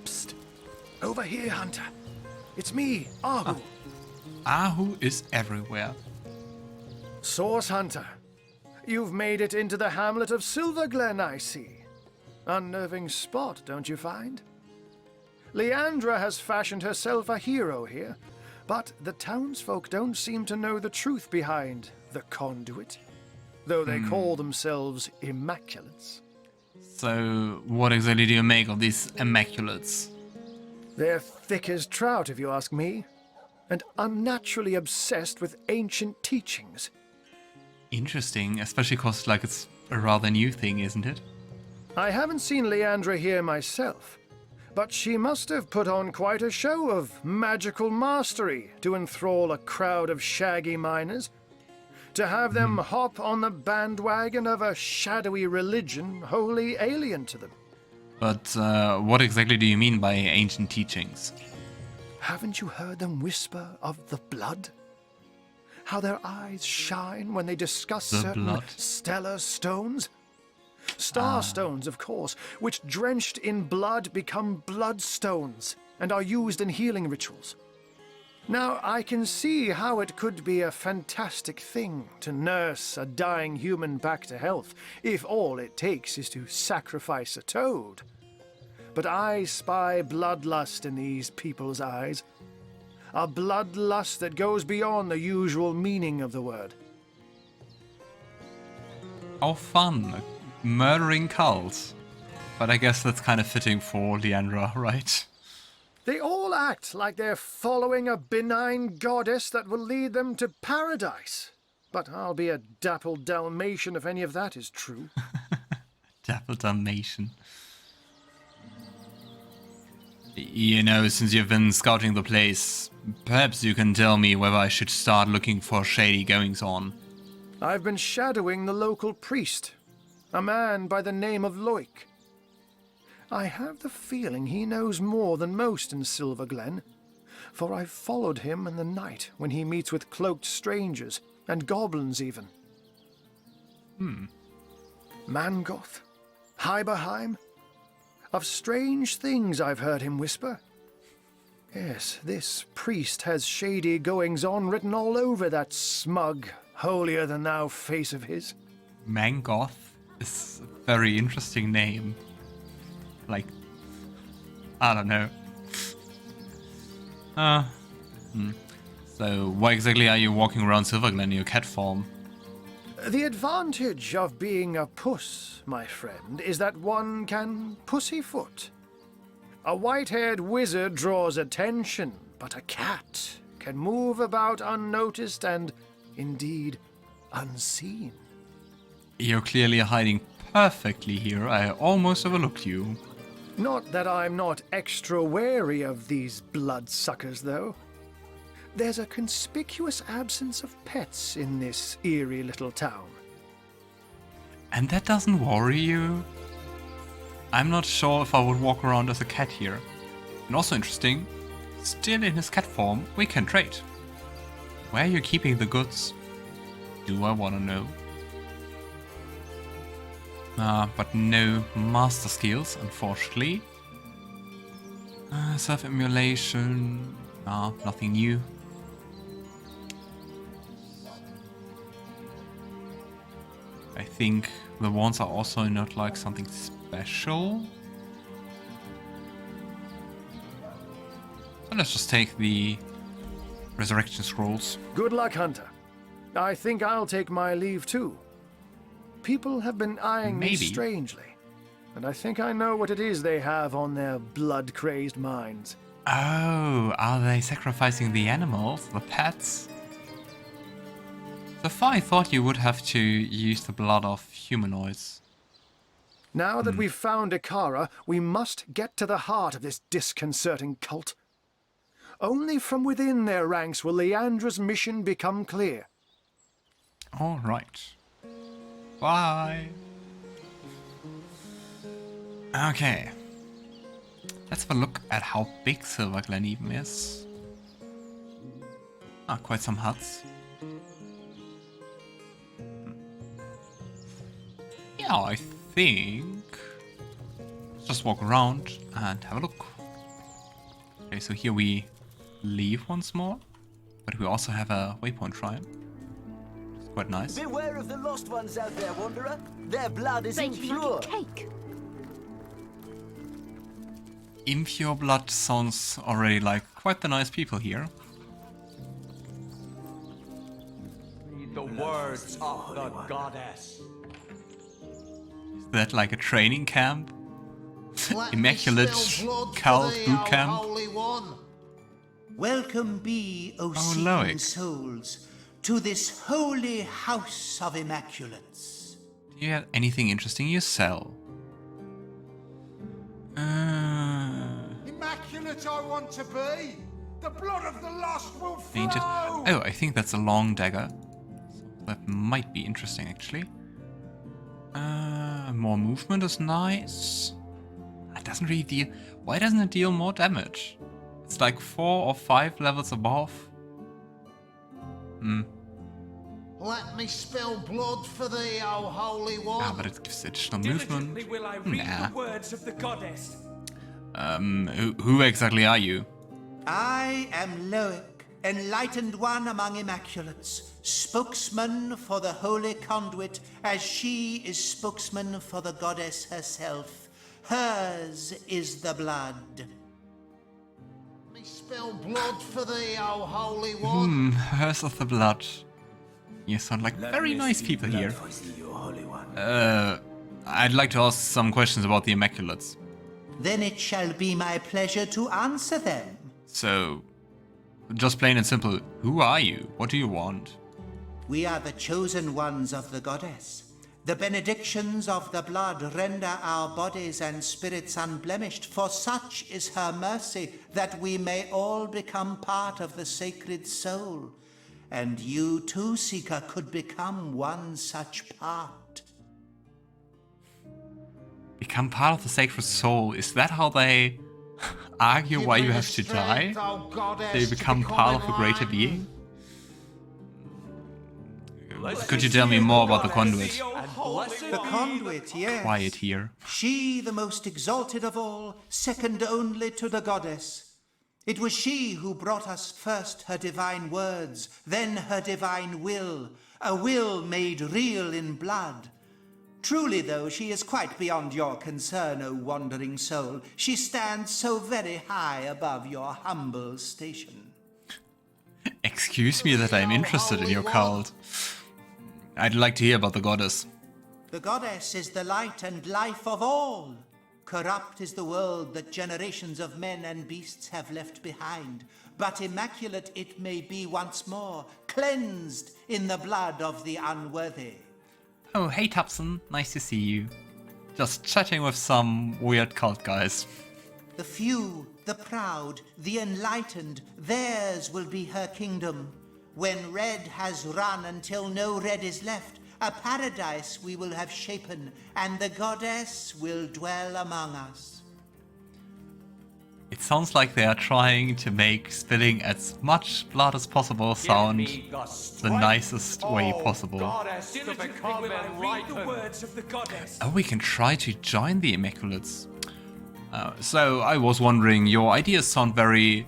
Psst. Over here, Hunter. It's me, Ahu. Ahu is everywhere. Source Hunter. You've made it into the hamlet of Silverglen, I see. Unnerving spot, don't you find? Leandra has fashioned herself a hero here, but the townsfolk don't seem to know the truth behind the conduit, though they call themselves Immaculates. So, what exactly do you make of these Immaculates? They're thick as trout, if you ask me, and unnaturally obsessed with ancient teachings. Interesting, especially because, like, it's a rather new thing, isn't it? I haven't seen Leandra here myself, but she must have put on quite a show of magical mastery to enthrall a crowd of shaggy miners. To have them hop on the bandwagon of a shadowy religion wholly alien to them. But what exactly do you mean by ancient teachings? Haven't you heard them whisper of the blood? How their eyes shine when they discuss certain blood? stellar stones? Star stones, of course, which drenched in blood become bloodstones and are used in healing rituals. Now, I can see how it could be a fantastic thing to nurse a dying human back to health, if all it takes is to sacrifice a toad. But I spy bloodlust in these people's eyes. A bloodlust that goes beyond the usual meaning of the word. How fun! A murdering cult. But I guess that's kind of fitting for Leandra, right? They all act like they're following a benign goddess that will lead them to paradise. But I'll be a dappled Dalmatian if any of that is true. Dappled Dalmatian. You know, since you've been scouting the place, perhaps you can tell me whether I should start looking for shady goings-on. I've been shadowing the local priest, a man by the name of Loik. I have the feeling he knows more than most in Silverglen, for I've followed him in the night when he meets with cloaked strangers, and goblins even. Mangoth, Hyberheim. Of strange things I've heard him whisper. Yes, this priest has shady goings-on written all over that smug, holier-than-thou face of his. Mangoth is a very interesting name. Like, I don't know. So, why exactly are you walking around Silverglen in your cat form? The advantage of being a puss, my friend, is that one can pussyfoot. A white-haired wizard draws attention, but a cat can move about unnoticed and, indeed, unseen. You're clearly hiding perfectly here. I almost overlooked you. Not that I'm not extra wary of these bloodsuckers, though. There's a conspicuous absence of pets in this eerie little town. And that doesn't worry you? I'm not sure if I would walk around as a cat here. And also interesting, still in his cat form, we can trade. Where are you keeping the goods? Do I want to know? But no master skills, unfortunately. Self-immolation, nothing new. I think the wands are also not like something special. So let's just take the resurrection scrolls. Good luck, Hunter. I think I'll take my leave too. People have been eyeing me strangely, and I think I know what it is they have on their blood-crazed minds. Oh, are they sacrificing the animals, the pets? So far I thought you would have to use the blood of humanoids. Now that we've found Ikara, we must get to the heart of this disconcerting cult. Only from within their ranks will Leandra's mission become clear. All right. Bye. Okay. Let's have a look at how big Silverglen even is. Quite some huts. Yeah, I think... Let's just walk around and have a look. Okay, so here we leave once more, but we also have a waypoint shrine. It's quite nice. Beware of the lost ones out there, Wanderer. Their blood is impure. Cake. Impure blood sounds already like quite the nice people here. The words of the goddess. Is that like a training camp? Let Immaculate me spill blood cult for thee, boot O camp? Holy One. Welcome be, O seeking Loic. souls, to this holy house of Immaculates. Do you have anything interesting you sell? Immaculate I want to be. The blood of the lost will flow. Painted. Oh, I think that's a long dagger. So that might be interesting, actually. More movement is nice. It doesn't really deal... Why doesn't it deal more damage? It's like 4 or 5 levels above. Let me spill blood for thee, O Holy One. Ah, but it gives additional movement. Diligently will I read Nah. the words of the goddess. Who exactly are you? I am Loic, enlightened one among Immaculates, spokesman for the holy conduit, as she is spokesman for the goddess herself. Hers is the blood. Let me spill blood for thee, O Holy One. Hers of the blood. You sound like very nice people here. I'd like to ask some questions about the Immaculates. Then it shall be my pleasure to answer them. So, just plain and simple, who are you? What do you want? We are the chosen ones of the goddess. The benedictions of the blood render our bodies and spirits unblemished, for such is her mercy that we may all become part of the sacred soul. And you too, Seeker, could become one such part. Become part of the sacred soul. Is that how they argue Give why me you the have to die? strength, O Goddess, They to become part of a greater enlightened. being? Could you tell me more about the conduit? The conduit, yes. Quiet here. She, the most exalted of all, second only to the goddess. It was she who brought us first her divine words, then her divine will, a will made real in blood. Truly, though, she is quite beyond your concern, O wandering soul. She stands so very high above your humble station. Excuse me that I'm interested in your cult. I'd like to hear about the goddess. The goddess is the light and life of all. Corrupt is the world that generations of men and beasts have left behind. But immaculate it may be once more, cleansed in the blood of the unworthy. Oh, hey Tupson, nice to see you. Just chatting with some weird cult guys. The few, the proud, the enlightened, theirs will be her kingdom. When red has run until no red is left, a paradise we will have shapen, and the goddess will dwell among us. It sounds like they are trying to make spilling as much blood as possible sound the nicest way possible. Goddess to become enlightened. Oh, we can try to join the Immaculates. So I was wondering, your ideas sound very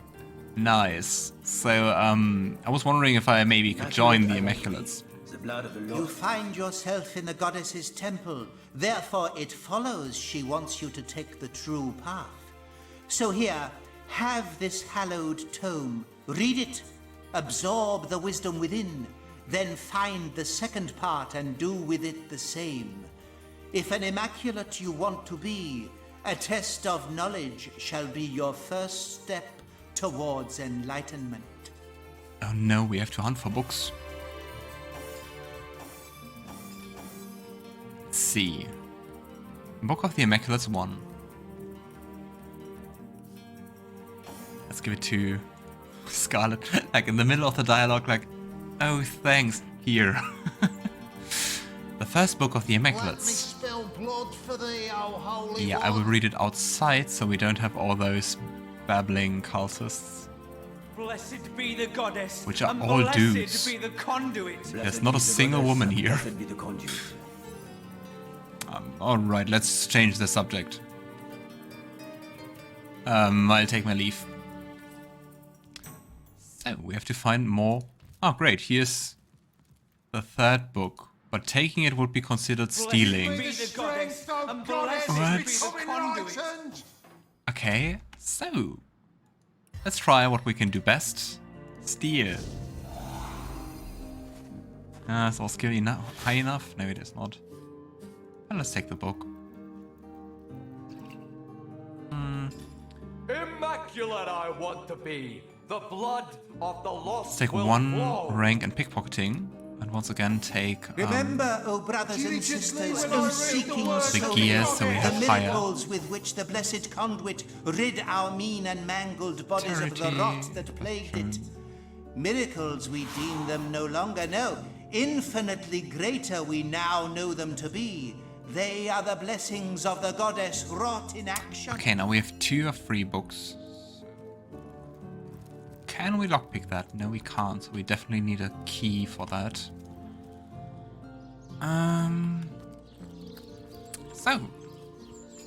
nice. So I was wondering if I maybe could join the Immaculates. You find yourself in the goddess's temple, therefore it follows she wants you to take the true path. So here, have this hallowed tome, read it, absorb the wisdom within, then find the second part and do with it the same. If an immaculate you want to be, a test of knowledge shall be your first step towards enlightenment. Oh no, we have to hunt for books. Let's see. Book of the Immaculates 1. Let's give it to Scarlett. Like in the middle of the dialogue, like, oh thanks, here. The first book of the Let me Immaculates. spill blood for thee, O Holy Yeah, I One. will read it outside so we don't have all those babbling cultists. Blessed be the goddess, Which are and all blessed dudes. be the conduit. There's not a single woman here. Alright, let's change the subject. I'll take my leave. So, we have to find more. Oh, great, here's the third book. But taking it would be considered stealing. Be the goddess, Strength of and goddess blessed is be the becoming conduit. enlightened. Okay, so let's try what we can do best. Steal. Is our skill high enough? No, it is not. Well, let's take the book. Immaculate I want to be. The blood of the lost Let's take will one flow. rank in pickpocketing. And once again take Remember, O brothers and Diligently sisters, will I O read the seeking words the souls, gears so we the have higher. miracles with which the blessed conduit rid our mean and mangled bodies of the Charity. rot that plagued it. Miracles we deem them no longer, no. Infinitely greater we now know them to be. They are the blessings of the goddess wrought in action. Okay, now we have 2 of 3 books. Can we lockpick that? No, we can't. So we definitely need a key for that. So,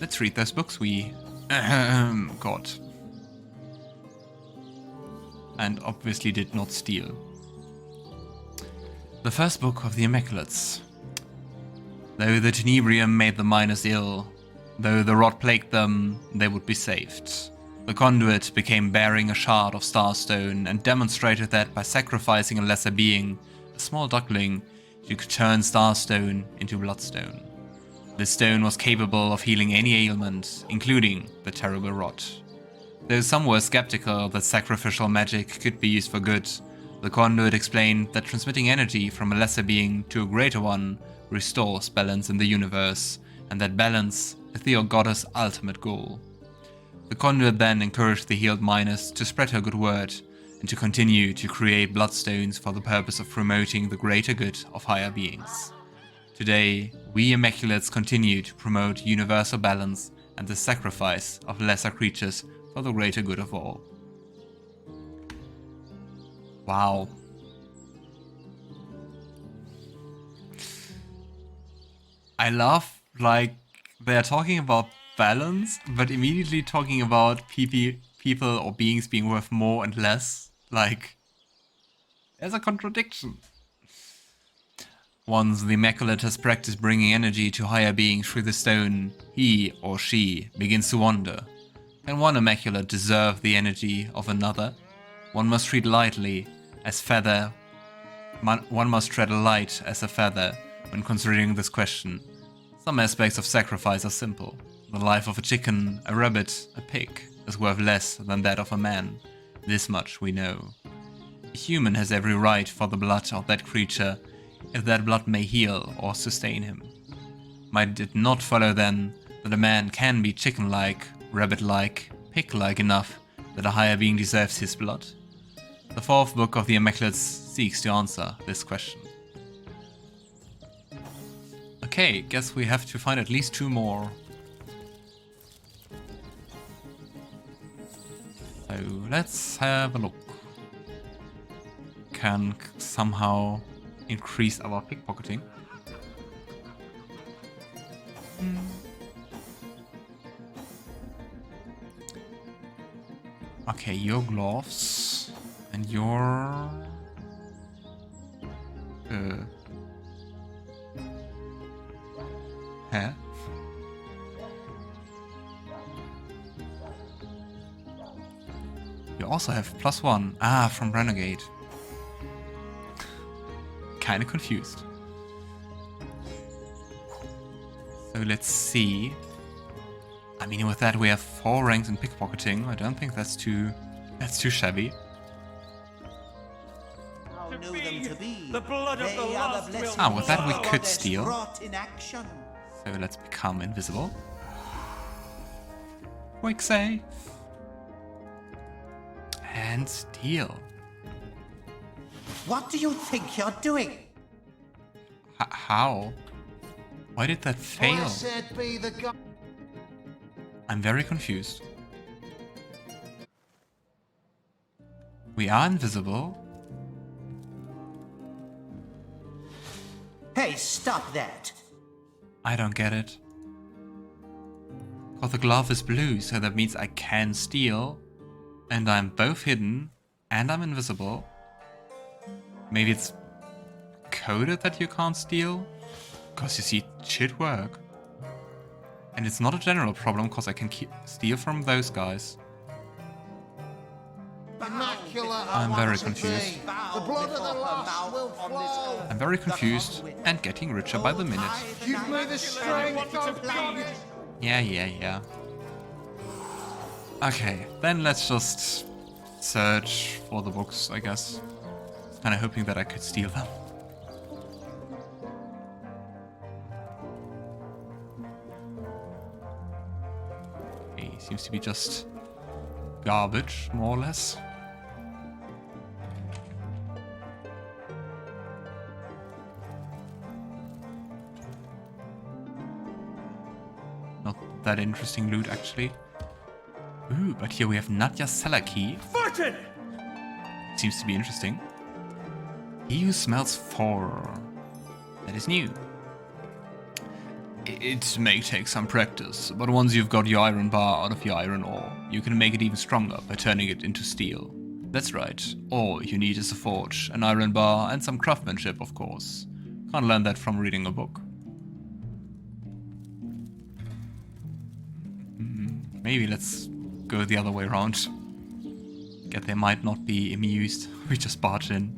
let's read those books we got. And obviously did not steal. The first book of the Immaculates. Though the Tenebrium made the miners ill, though the rot plagued them, they would be saved. The conduit became bearing a shard of starstone and demonstrated that by sacrificing a lesser being, a small duckling, you could turn starstone into bloodstone. This stone was capable of healing any ailment, including the terrible rot. Though some were skeptical that sacrificial magic could be used for good, the conduit explained that transmitting energy from a lesser being to a greater one restores balance in the universe, and that balance is the goddess' ultimate goal. The conduit then encouraged the healed miners to spread her good word and to continue to create bloodstones for the purpose of promoting the greater good of higher beings. Today, we Immaculates continue to promote universal balance and the sacrifice of lesser creatures for the greater good of all. Wow. I love, like, they're talking about balance, but immediately talking about people or beings being worth more and less. Like, there's a contradiction. Once the Immaculate has practiced bringing energy to higher beings through the stone, he or she begins to wonder. Can one Immaculate deserve the energy of another? One must treat lightly as feather. One must tread light as a feather when considering this question. Some aspects of sacrifice are simple. The life of a chicken, a rabbit, a pig is worth less than that of a man. This much we know. A human has every right for the blood of that creature, if that blood may heal or sustain him. Might it not follow then that a man can be chicken-like, rabbit-like, pig-like enough that a higher being deserves his blood? The fourth book of the Immaculates seeks to answer this question. Okay, guess we have to find at least 2 more. So let's have a look. Can somehow increase our pickpocketing. Okay, your gloves and your hair. You also have +1. Ah, from Renegade. Kinda confused. So let's see. I mean, with that we have 4 ranks in pickpocketing. I don't think that's too shabby. Now know them to be. The blood of They the are lost the will blessings Ah, with that of we the could goddess steal. wrought in action. So let's become invisible. Quick save. And steal. What do you think you're doing? How? Why did that fail? Blessed be the God. I'm very confused. We are invisible. Hey, stop that. I don't get it. Because the glove is blue, so that means I can steal. And I'm both hidden. And I'm invisible. Maybe it's coded that you can't steal? Because you see, it should work. And it's not a general problem, because I can steal from those guys. Immaculate, I'm very to confused. be. The blood of the lost will flow. I'm very confused and getting richer by the minute. Give me the strength of God. Yeah. Okay, then let's just search for the books, I guess. Kinda hoping that I could steal them. Okay, seems to be just garbage, more or less. Not that interesting loot, actually. Ooh, but here we have Nadja's cellar key. Fortune! Seems to be interesting. He who smells 4. That is new. It may take some practice, but once you've got your iron bar out of your iron ore, you can make it even stronger by turning it into steel. That's right. All you need is a forge, an iron bar, and some craftsmanship, of course. Can't learn that from reading a book. Maybe let's go the other way around. Get they might not be amused. We just barge in.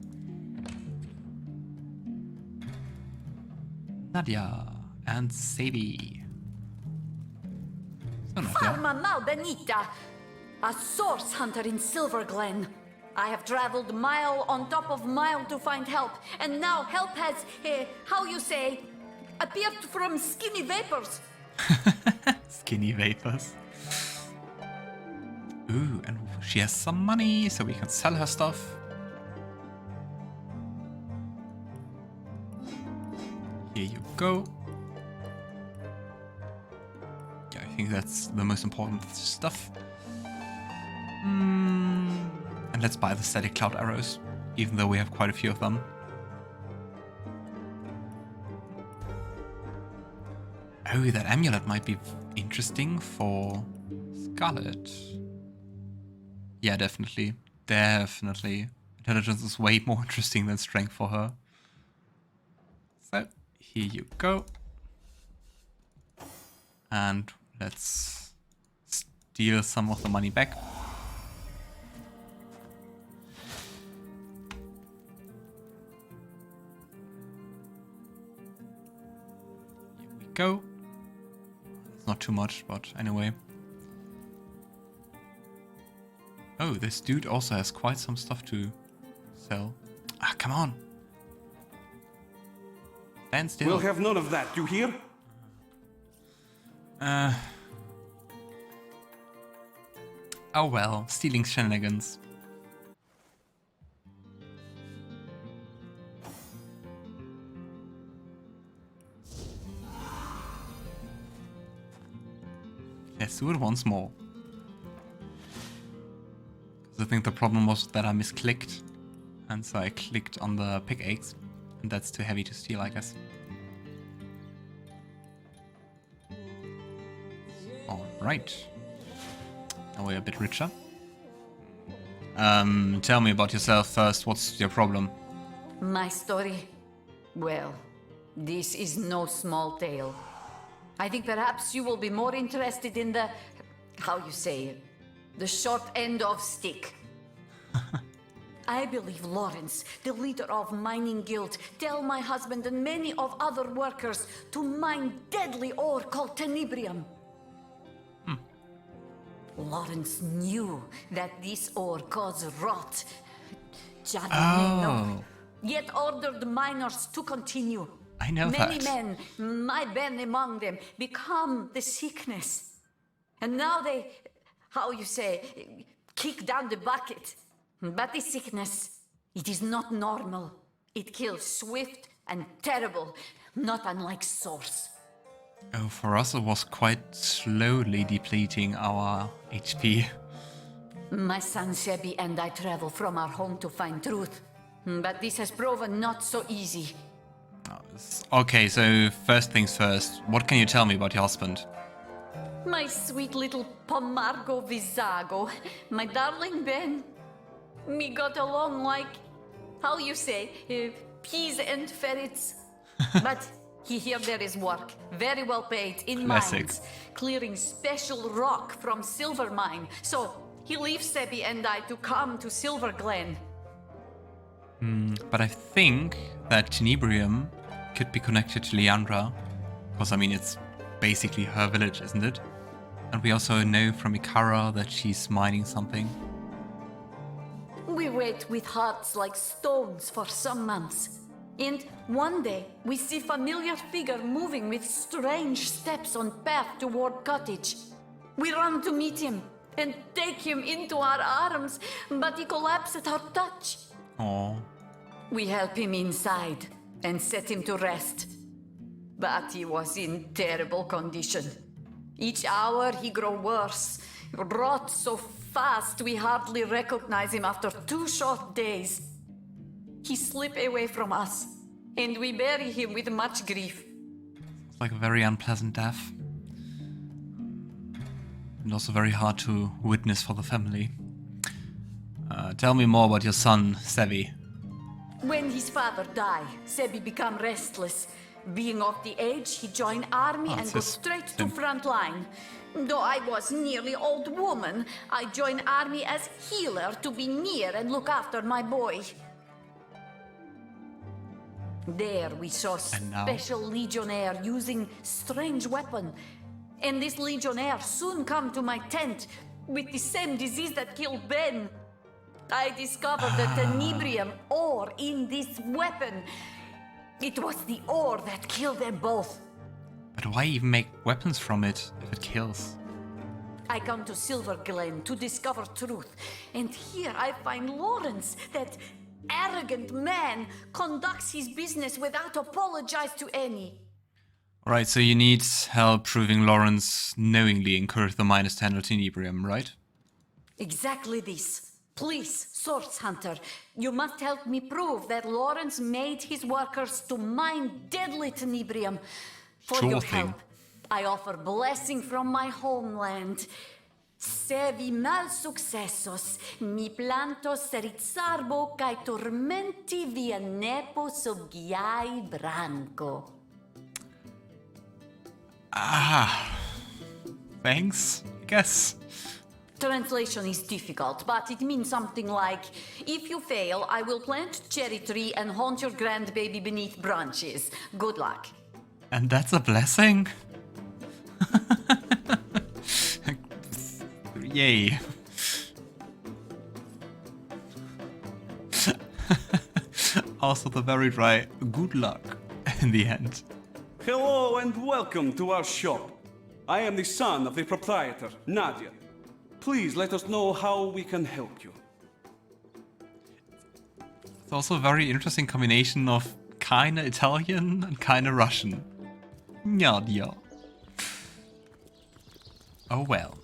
Nadia and Sadie. So Nadia. Farma Malbenita, a source hunter in Silverglen. I have traveled mile on top of mile to find help, and now help has, how you say, appeared from skinny vapors. Skinny vapors. Ooh, and she has some money, so we can sell her stuff. Here you go. Yeah, I think that's the most important stuff. And let's buy the static cloud arrows, even though we have quite a few of them. Oh, that amulet might be interesting for Scarlett. Yeah, definitely. Definitely. Intelligence is way more interesting than strength for her. So, here you go. And let's steal some of the money back. Here we go. It's not too much, but anyway. Oh, this dude also has quite some stuff to sell. Ah, come on. Stand still. We'll have none of that, you hear? Oh well, stealing shenanigans. Let's do it once more. I think the problem was that I misclicked, and so I clicked on the pickaxe, and that's too heavy to steal, I guess. Alright. Now we're a bit richer. Tell me about yourself first. What's your problem? My story? Well, this is no small tale. I think perhaps you will be more interested in the, how you say it, the short end of stick. I believe Lawrence, the leader of Mining Guild, tell my husband and many of other workers to mine deadly ore called Tenebrium. Lawrence knew that this ore caused rot. Yet ordered miners to continue. I know Many that. men, my Ben among them, become the sickness. And now they, how you say, kick down the bucket. But the sickness, it is not normal. It kills swift and terrible, not unlike sores. Oh, for us it was quite slowly depleting our HP. My son Sebi and I travel from our home to find truth. But this has proven not so easy. Okay, so first things first. What can you tell me about your husband? My sweet little Pomargo Visago, my darling Ben. Me got along like, how you say, peas and ferrets. But he here there is work, very well paid, in Classic. mines, clearing special rock from silver mine. So he leaves Sebi and I to come to Silverglen. But I think that Tenebrium could be connected to Leandra. Because, I mean, it's basically her village, isn't it? And we also know from Ikara that she's mining something. We wait with hearts like stones for some months. And one day, we see familiar figure moving with strange steps on path toward cottage. We run to meet him and take him into our arms, but he collapses at our touch. Oh, We help him inside and set him to rest. But he was in terrible condition. Each hour he grow worse, rot so fast we hardly recognize him after 2 short days. He slip away from us, and we bury him with much grief. it's like a very unpleasant death. And also very hard to witness for the family. Tell me more about your son, Sevi. When his father die, Sebi become restless. Being of the age, he join army Oh, and it's go just straight to him. front line. Though I was nearly old woman, I join army as healer to be near and look after my boy. There we saw And now? special legionnaire using strange weapon. And this legionnaire soon come to my tent with the same disease that killed Ben. I discovered the Tenebrium ore in this weapon. It was the ore that killed them both. But why even make weapons from it if it kills? I come to Silverglen to discover truth, and here I find Lawrence, that arrogant man, conducts his business without apologize to any. Alright, so you need help proving Lawrence knowingly incurred the -10 of Tenebrium, right? Exactly this. Please, Source Hunter, you must help me prove that Lawrence made his workers to mine deadly Tenebrium. For Sure your thing. help, I offer blessing from my homeland. Se vi mal successos, mi plantos rizzarbo cae tormenti via nepo soggiai branco. Thanks, I guess. Translation is difficult, but it means something like, if you fail, I will plant cherry tree and haunt your grandbaby beneath branches. Good luck. And that's a blessing? Yay. Also the very dry good luck in the end. Hello and welcome to our shop. I am the son of the proprietor, Nadia. Please let us know how we can help you. It's also a very interesting combination of kinda Italian and kinda Russian. Nadia. Oh well.